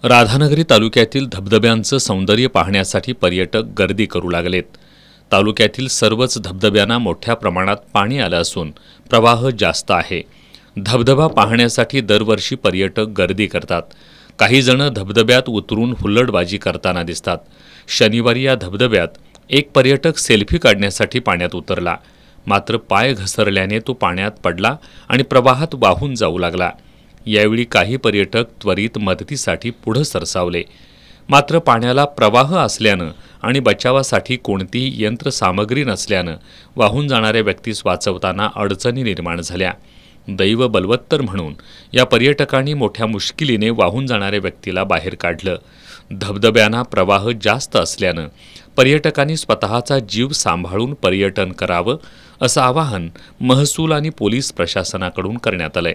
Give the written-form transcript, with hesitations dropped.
राधानगरी तालुक्यातील धबधब्यांचं सौंदर्य पाहण्यासाठी पर्यटक गर्दी करू लागलेत। तालुक्यातील सर्वच धबधब्यांना मोठ्या प्रमाणात पाणी आलं असून प्रवाह जास्त आहे। धबधबा पाहण्यासाठी दरवर्षी पर्यटक गर्दी करतात। काही जण धबधब्यात उतरून हुल्लडबाजी करताना दिसतात। शनिवारी या धबधब्यात एक पर्यटक सेल्फी काढण्यासाठी पाण्यात उतरला, मात्र पाय घसरल्याने तो पाण्यात पडला आणि प्रवाहात वाहून जाऊ लागला। यावेळी काही पर्यटक त्वरित मदतीसाठी पुढे सरसावले, मात्र पाण्याला प्रवाह असल्यानं आणि बचावासाठी कोणतीही यंत्रसामग्री नसल्यानं वाहून जाणाऱ्या व्यक्तीस वाचवताना अडचणी निर्माण झाल्या। दैव बलवत्तर म्हणून या पर्यटकांनी मोठ्या मुश्किलीने वाहून जाणाऱ्या व्यक्तीला बाहेर काढलं। धबधब्यांना प्रवाह जास्त असल्यानं पर्यटकांनी स्वतःचा जीव सांभाळून पर्यटन करावं असं आवाहन महसूल आणि पोलीस प्रशासनाकडून करण्यात आलंय।